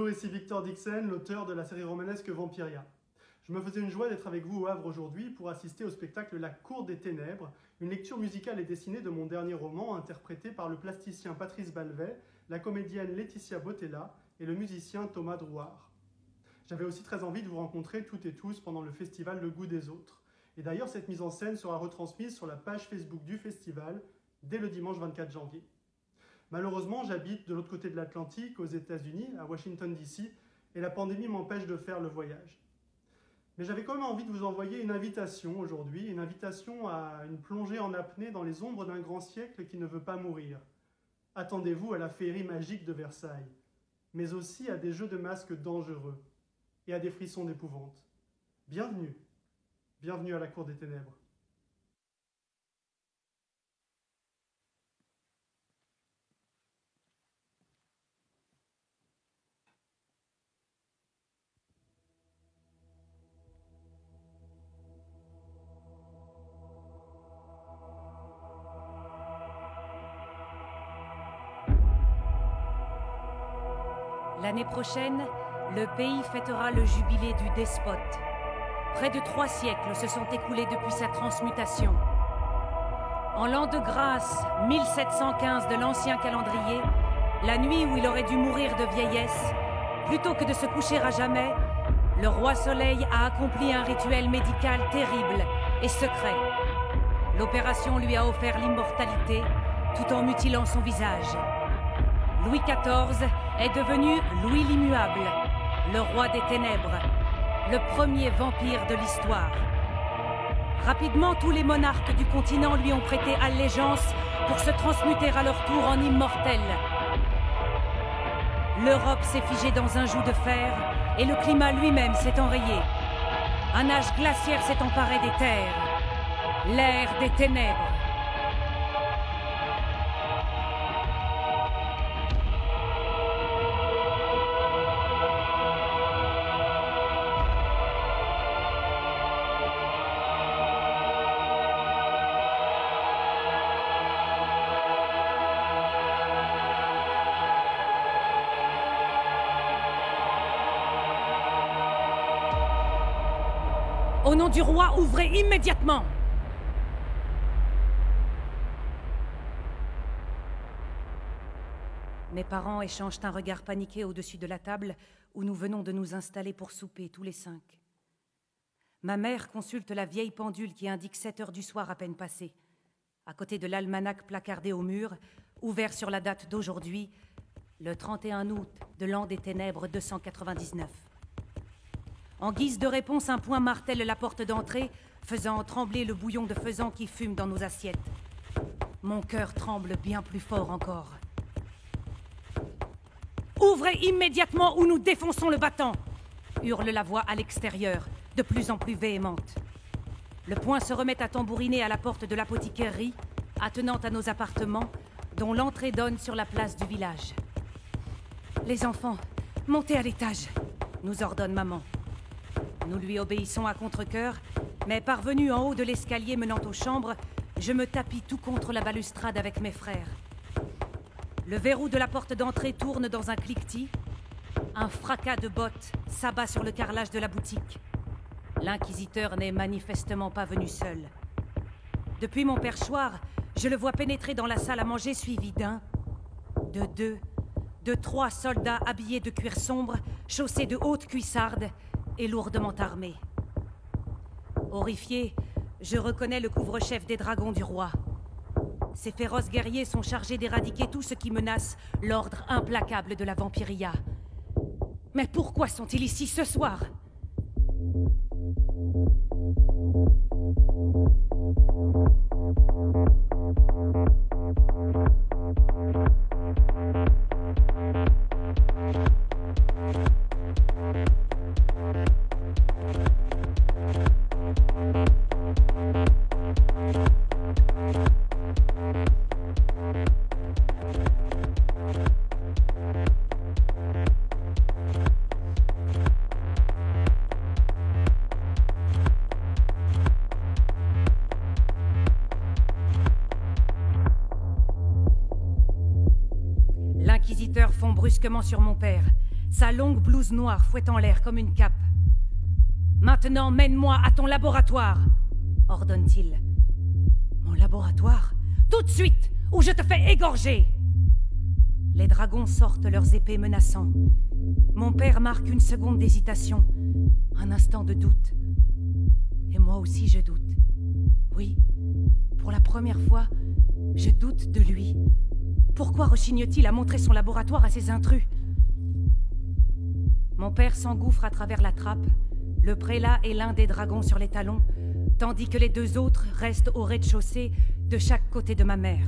Bonjour, ici Victor Dixon, l'auteur de la série romanesque Vampiria. Je me faisais une joie d'être avec vous au Havre aujourd'hui pour assister au spectacle La Cour des Ténèbres, une lecture musicale et dessinée de mon dernier roman interprété par le plasticien Patrice Balvet, la comédienne Laetitia Botella et le musicien Thomas Drouard. J'avais aussi très envie de vous rencontrer toutes et tous pendant le festival Le Goût des Autres. Et d'ailleurs, cette mise en scène sera retransmise sur la page Facebook du festival dès le dimanche 24 janvier. Malheureusement, j'habite de l'autre côté de l'Atlantique, aux États-Unis, à Washington DC, et la pandémie m'empêche de faire le voyage. Mais j'avais quand même envie de vous envoyer une invitation aujourd'hui, une invitation à une plongée en apnée dans les ombres d'un grand siècle qui ne veut pas mourir. Attendez-vous à la féerie magique de Versailles, mais aussi à des jeux de masques dangereux et à des frissons d'épouvante. Bienvenue, bienvenue à la Cour des Ténèbres. L'année prochaine, le pays fêtera le jubilé du despote. Près de 3 siècles se sont écoulés depuis sa transmutation. En l'an de grâce 1715 de l'ancien calendrier, la nuit où il aurait dû mourir de vieillesse, plutôt que de se coucher à jamais, le roi Soleil a accompli un rituel médical terrible et secret. L'opération lui a offert l'immortalité, tout en mutilant son visage. Louis XIV est devenu Louis l'Immuable, le roi des ténèbres, le premier vampire de l'histoire. Rapidement, tous les monarques du continent lui ont prêté allégeance pour se transmuter à leur tour en immortel. L'Europe s'est figée dans un joug de fer et le climat lui-même s'est enrayé. Un âge glaciaire s'est emparé des terres, l'ère des ténèbres. Au nom du roi, ouvrez immédiatement! Mes parents échangent un regard paniqué au-dessus de la table où nous venons de nous installer pour souper, tous les 5. Ma mère consulte la vieille pendule qui indique 7 heures du soir à peine passées, à côté de l'almanach placardé au mur, ouvert sur la date d'aujourd'hui, le 31 août de l'an des ténèbres 299. En guise de réponse, un poing martèle la porte d'entrée, faisant trembler le bouillon de faisan qui fume dans nos assiettes. Mon cœur tremble bien plus fort encore. « Ouvrez immédiatement ou nous défonçons le battant !» hurle la voix à l'extérieur, de plus en plus véhémente. Le poing se remet à tambouriner à la porte de l'apothicairerie, attenante à nos appartements, dont l'entrée donne sur la place du village. « Les enfants, montez à l'étage !» nous ordonne maman. Nous lui obéissons à contre-cœur, mais parvenu en haut de l'escalier menant aux chambres, je me tapis tout contre la balustrade avec mes frères. Le verrou de la porte d'entrée tourne dans un cliquetis. Un fracas de bottes s'abat sur le carrelage de la boutique. L'inquisiteur n'est manifestement pas venu seul. Depuis mon perchoir, je le vois pénétrer dans la salle à manger suivi d'un, de 2, de 3 soldats habillés de cuir sombre, chaussés de hautes cuissardes, et lourdement armé. Horrifié, je reconnais le couvre-chef des dragons du roi. Ces féroces guerriers sont chargés d'éradiquer tout ce qui menace l'ordre implacable de la vampiria. Mais pourquoi sont-ils ici ce soir ? L'inquisiteur fond brusquement sur mon père. sa longue blouse noire fouettant l'air comme une cape. « Maintenant, mène-moi à ton laboratoire !» ordonne-t-il. « Mon laboratoire? Tout de suite, ou je te fais égorger !» Les dragons sortent leurs épées menaçants. Mon père marque une seconde d'hésitation, un instant de doute. Et moi aussi je doute. Oui, pour la première fois, je doute de lui. Pourquoi rechigne-t-il à montrer son laboratoire à ces intrus? Mon père s'engouffre à travers la trappe, le prélat et l'un des dragons sur les talons, tandis que les deux autres restent au rez-de-chaussée de chaque côté de ma mère.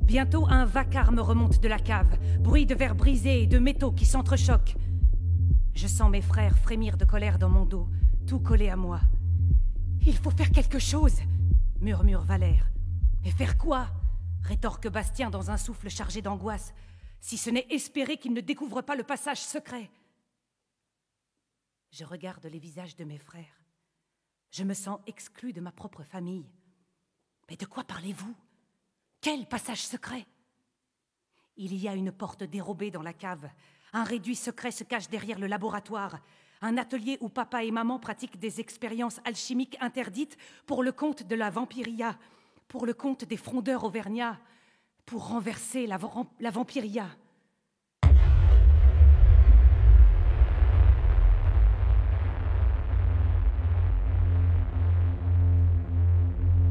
Bientôt, un vacarme remonte de la cave, bruit de verres brisés et de métaux qui s'entrechoquent. Je sens mes frères frémir de colère dans mon dos, tout collé à moi. « Il faut faire quelque chose !» murmure Valère. « Mais faire quoi ?» rétorque Bastien dans un souffle chargé d'angoisse, si ce n'est espérer qu'il ne découvre pas le passage secret. Je regarde les visages de mes frères. Je me sens exclue de ma propre famille. Mais de quoi parlez-vous? Quel passage secret? Il y a une porte dérobée dans la cave. Un réduit secret se cache derrière le laboratoire. Un atelier où papa et maman pratiquent des expériences alchimiques interdites pour le compte de la vampiria, pour le compte des frondeurs auvergnats, pour renverser la vampiria.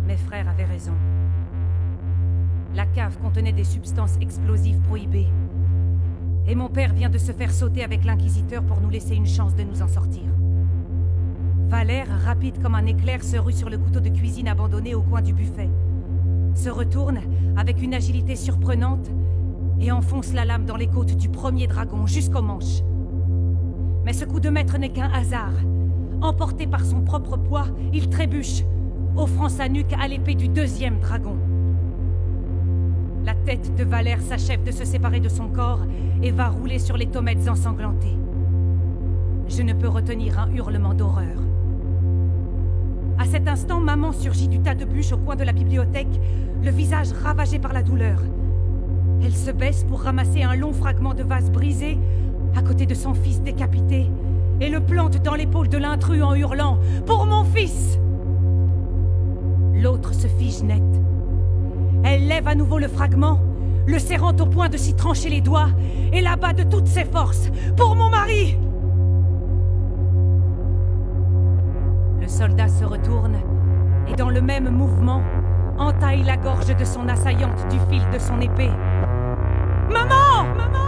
Mes frères avaient raison. La cave contenait des substances explosives prohibées. Et mon père vient de se faire sauter avec l'inquisiteur pour nous laisser une chance de nous en sortir. Valère, rapide comme un éclair, se rue sur le couteau de cuisine abandonné au coin du buffet. Se retourne avec une agilité surprenante et enfonce la lame dans les côtes du premier dragon jusqu'au manche. Mais ce coup de maître n'est qu'un hasard. Emporté par son propre poids, il trébuche, offrant sa nuque à l'épée du deuxième dragon. La tête de Valère s'achève de se séparer de son corps et va rouler sur les tomettes ensanglantées. Je ne peux retenir un hurlement d'horreur. À cet instant, maman surgit du tas de bûches au coin de la bibliothèque, le visage ravagé par la douleur. Elle se baisse pour ramasser un long fragment de vase brisé à côté de son fils décapité et le plante dans l'épaule de l'intrus en hurlant « Pour mon fils !» L'autre se fige net. Elle lève à nouveau le fragment, le serrant au point de s'y trancher les doigts, et l'abat de toutes ses forces. « Pour mon mari !» Le soldat se retourne, et dans le même mouvement, entaille la gorge de son assaillante du fil de son épée. « Maman ! Maman !»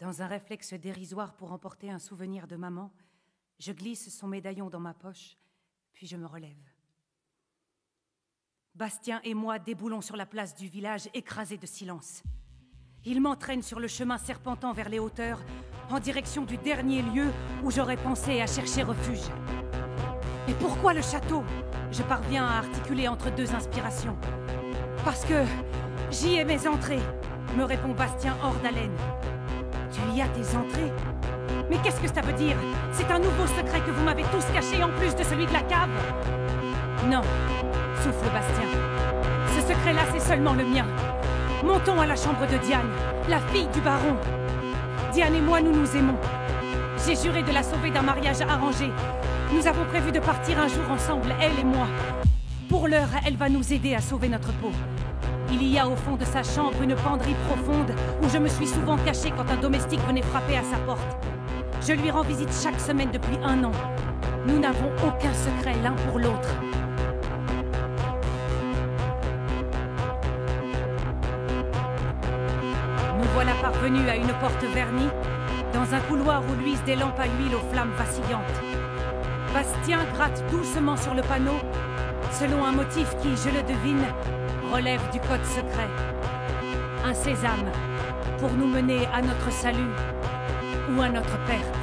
Dans un réflexe dérisoire pour emporter un souvenir de maman, je glisse son médaillon dans ma poche, puis je me relève. Bastien et moi déboulons sur la place du village, écrasés de silence. Il m'entraîne sur le chemin serpentant vers les hauteurs, en direction du dernier lieu où j'aurais pensé à chercher refuge. Mais pourquoi le château? Je parviens à articuler entre deux inspirations. Parce que j'y ai mes entrées, me répond Bastien hors d'haleine. Tu y as tes entrées? Mais qu'est-ce que ça veut dire? C'est un nouveau secret que vous m'avez tous caché en plus de celui de la cave? Non, souffle Bastien. Ce secret-là, c'est seulement le mien. Montons à la chambre de Diane, la fille du baron. Diane et moi, nous nous aimons. J'ai juré de la sauver d'un mariage arrangé. Nous avons prévu de partir un jour ensemble, elle et moi. Pour l'heure, elle va nous aider à sauver notre peau. Il y a au fond de sa chambre une penderie profonde où je me suis souvent cachée quand un domestique venait frapper à sa porte. Je lui rends visite chaque semaine depuis 1 an. Nous n'avons aucun secret l'un pour l'autre. Nous voilà parvenus à une porte vernie, dans un couloir où luisent des lampes à huile aux flammes vacillantes. Bastien gratte doucement sur le panneau, selon un motif qui, je le devine, relève du code secret. Un sésame, pour nous mener à notre salut ou à notre perte.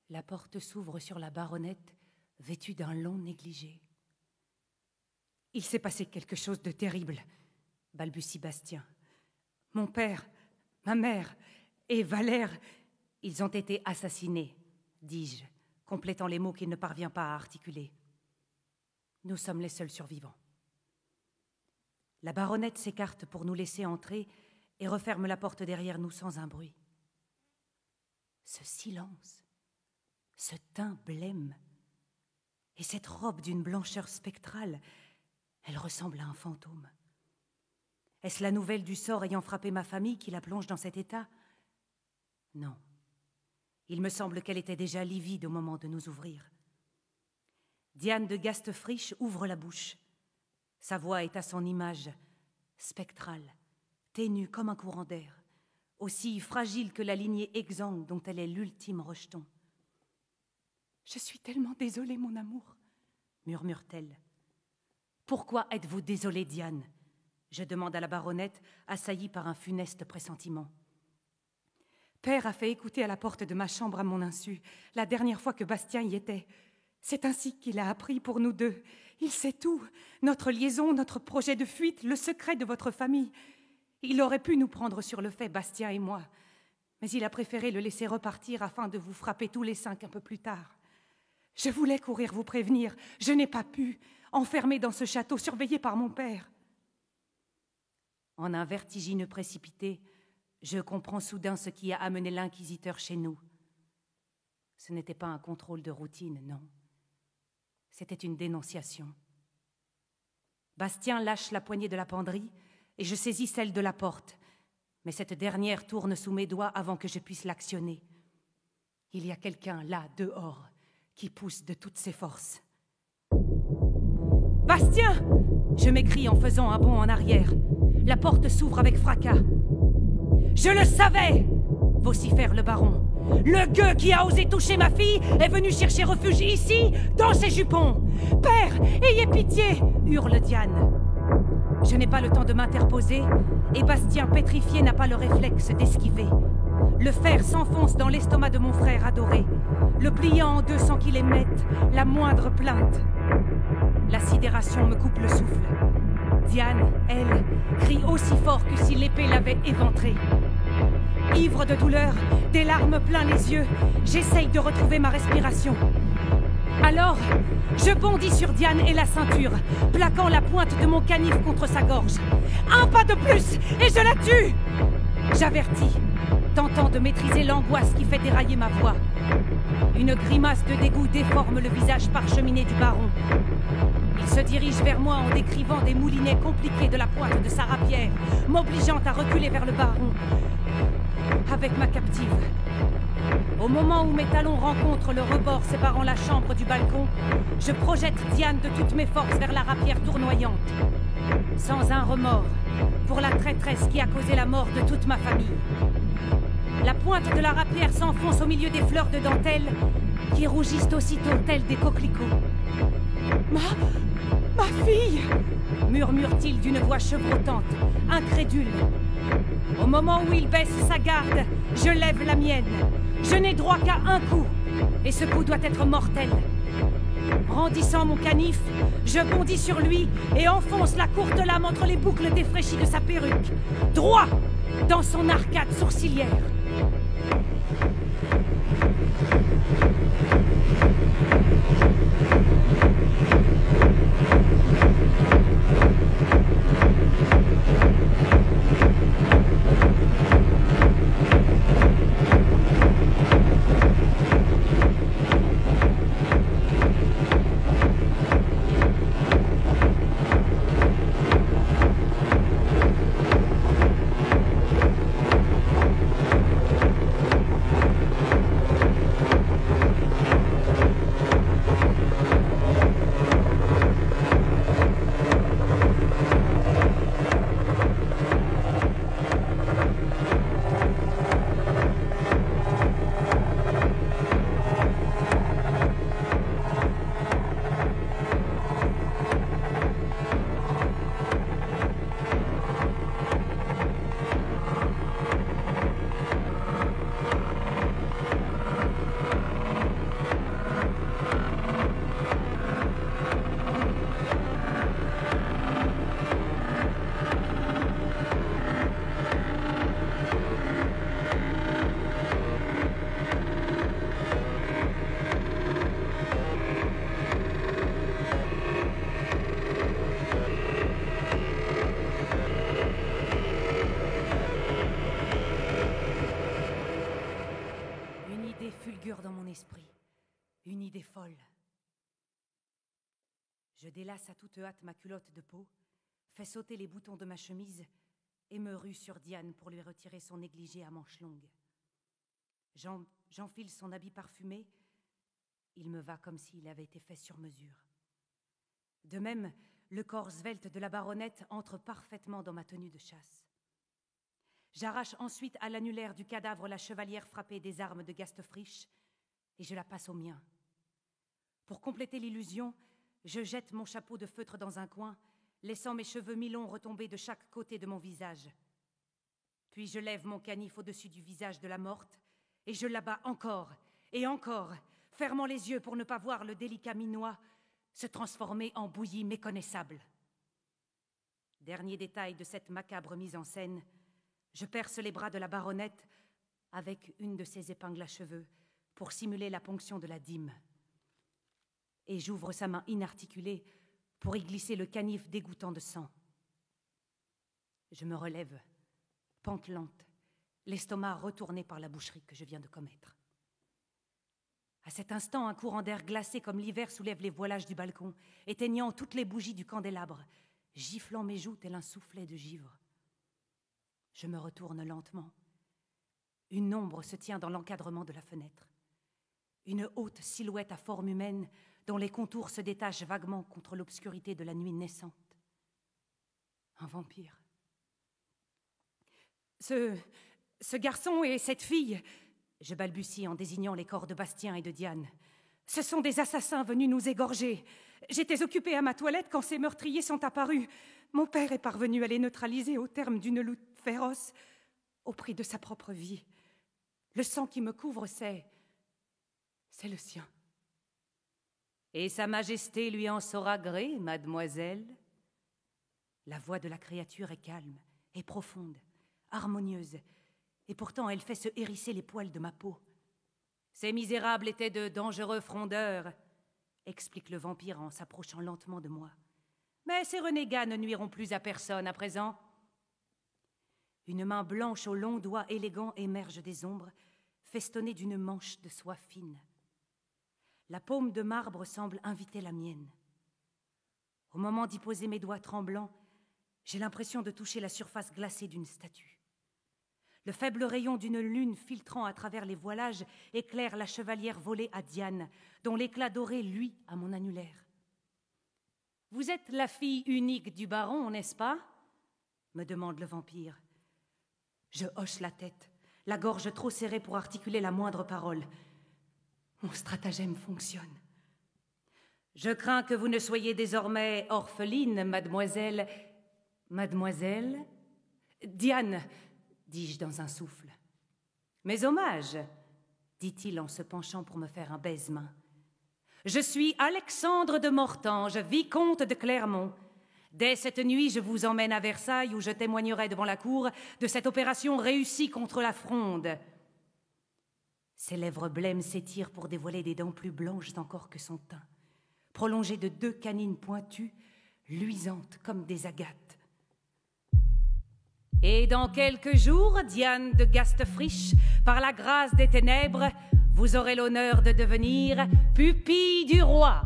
La porte s'ouvre sur la baronnette, vêtue d'un long négligé. « Il s'est passé quelque chose de terrible, » balbutie Bastien. « Mon père, ma mère et Valère, ils ont été assassinés, dis-je, complétant les mots qu'il ne parvient pas à articuler. Nous sommes les seuls survivants. » La baronnette s'écarte pour nous laisser entrer et referme la porte derrière nous sans un bruit. Ce silence, ce teint blême et cette robe d'une blancheur spectrale, elle ressemble à un fantôme. Est-ce la nouvelle du sort ayant frappé ma famille qui la plonge dans cet état? Non. Il me semble qu'elle était déjà livide au moment de nous ouvrir. Diane de Gastefriche ouvre la bouche. Sa voix est à son image, spectrale, ténue comme un courant d'air, aussi fragile que la lignée exsangue dont elle est l'ultime rejeton. « Je suis tellement désolée, mon amour, » murmure-t-elle. « Pourquoi êtes-vous désolée, Diane ?» je demande à la baronnette, assaillie par un funeste pressentiment. « Père a fait écouter à la porte de ma chambre à mon insu, la dernière fois que Bastien y était. C'est ainsi qu'il a appris pour nous deux. Il sait tout, notre liaison, notre projet de fuite, le secret de votre famille. Il aurait pu nous prendre sur le fait, Bastien et moi, mais il a préféré le laisser repartir afin de vous frapper tous les 5 un peu plus tard. Je voulais courir vous prévenir, je n'ai pas pu, enfermée dans ce château, surveillée par mon père. » En un vertigineux précipité, je comprends soudain ce qui a amené l'inquisiteur chez nous. Ce n'était pas un contrôle de routine, non. C'était une dénonciation. Bastien lâche la poignée de la penderie et je saisis celle de la porte, mais cette dernière tourne sous mes doigts avant que je puisse l'actionner. Il y a quelqu'un là, dehors, qui pousse de toutes ses forces. « Bastien !» je m'écrie en faisant un bond en arrière. La porte s'ouvre avec fracas. « Je le savais !» vocifère le baron. « Le gueux qui a osé toucher ma fille est venu chercher refuge ici, dans ses jupons. Père, ayez pitié !» hurle Diane. Je n'ai pas le temps de m'interposer et Bastien, pétrifié, n'a pas le réflexe d'esquiver. Le fer s'enfonce dans l'estomac de mon frère adoré, le pliant en deux sans qu'il émette la moindre plainte. La sidération me coupe le souffle. Diane, elle, crie aussi fort que si l'épée l'avait éventrée. Ivre de douleur, des larmes plein les yeux, j'essaye de retrouver ma respiration. Alors, je bondis sur Diane et la ceinture, plaquant la pointe de mon canif contre sa gorge. Un pas de plus, et je la tue! J'avertis, tentant de maîtriser l'angoisse qui fait dérailler ma voix. Une grimace de dégoût déforme le visage parcheminé du baron. Il se dirige vers moi en décrivant des moulinets compliqués de la pointe de sa rapière, m'obligeant à reculer vers le baron, avec ma captive. Au moment où mes talons rencontrent le rebord séparant la chambre du balcon, je projette Diane de toutes mes forces vers la rapière tournoyante. Sans un remords, pour la traîtresse qui a causé la mort de toute ma famille. La pointe de la rapière s'enfonce au milieu des fleurs de dentelle, qui rougissent aussitôt telles des coquelicots. Ma fille! Murmure-t-il d'une voix chevrotante, incrédule. Au moment où il baisse sa garde, je lève la mienne. Je n'ai droit qu'à un coup, et ce coup doit être mortel. Brandissant mon canif, je bondis sur lui et enfonce la courte lame entre les boucles défraîchies de sa perruque, droit dans son arcade sourcilière. Dans mon esprit, une idée folle. Je délace à toute hâte ma culotte de peau, fais sauter les boutons de ma chemise et me rue sur Diane pour lui retirer son négligé à manches longues. J'enfile son habit parfumé, il me va comme s'il avait été fait sur mesure. De même, le corps svelte de la baronnette entre parfaitement dans ma tenue de chasse. J'arrache ensuite à l'annulaire du cadavre la chevalière frappée des armes de Gastefriche et je la passe au mien. Pour compléter l'illusion, je jette mon chapeau de feutre dans un coin, laissant mes cheveux mi-longs retomber de chaque côté de mon visage. Puis je lève mon canif au-dessus du visage de la morte et je l'abats encore et encore, fermant les yeux pour ne pas voir le délicat minois se transformer en bouillie méconnaissable. Dernier détail de cette macabre mise en scène, je perce les bras de la baronnette avec une de ses épingles à cheveux pour simuler la ponction de la dîme. Et j'ouvre sa main inarticulée pour y glisser le canif dégoûtant de sang. Je me relève, pente lente, l'estomac retourné par la boucherie que je viens de commettre. À cet instant, un courant d'air glacé comme l'hiver soulève les voilages du balcon, éteignant toutes les bougies du candélabre, giflant mes joues tel un soufflet de givre. Je me retourne lentement. Une ombre se tient dans l'encadrement de la fenêtre. Une haute silhouette à forme humaine dont les contours se détachent vaguement contre l'obscurité de la nuit naissante. Un vampire. Ce garçon et cette fille, je balbutie en désignant les corps de Bastien et de Diane. Ce sont des assassins venus nous égorger. J'étais occupée à ma toilette quand ces meurtriers sont apparus. Mon père est parvenu à les neutraliser au terme d'une lutte féroce, au prix de sa propre vie. Le sang qui me couvre, c'est le sien. Et Sa Majesté lui en saura gré, mademoiselle? La voix de la créature est calme et profonde, harmonieuse, et pourtant elle fait se hérisser les poils de ma peau. Ces misérables étaient de dangereux frondeurs, explique le vampire en s'approchant lentement de moi. Mais ces renégats ne nuiront plus à personne à présent. Une main blanche aux longs doigts élégants émerge des ombres, festonnée d'une manche de soie fine. La paume de marbre semble inviter la mienne. Au moment d'y poser mes doigts tremblants, j'ai l'impression de toucher la surface glacée d'une statue. Le faible rayon d'une lune filtrant à travers les voilages éclaire la chevalière volée à Diane, dont l'éclat doré luit à mon annulaire. « Vous êtes la fille unique du baron, n'est-ce pas ?» me demande le vampire. Je hoche la tête, la gorge trop serrée pour articuler la moindre parole. Mon stratagème fonctionne. « Je crains que vous ne soyez désormais orpheline, mademoiselle... » « Mademoiselle... »« Diane, dis-je dans un souffle. »« Mes hommages, dit-il en se penchant pour me faire un baise-main. Je suis Alexandre de Mortange, vicomte de Clermont. Dès cette nuit, je vous emmène à Versailles où je témoignerai devant la cour de cette opération réussie contre la Fronde. » Ses lèvres blêmes s'étirent pour dévoiler des dents plus blanches encore que son teint, prolongées de 2 canines pointues, luisantes comme des agates. Et dans quelques jours, Diane de Gastefriche, par la grâce des ténèbres, vous aurez l'honneur de devenir pupille du roi.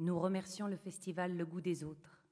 Nous remercions le festival Le Goût des Autres.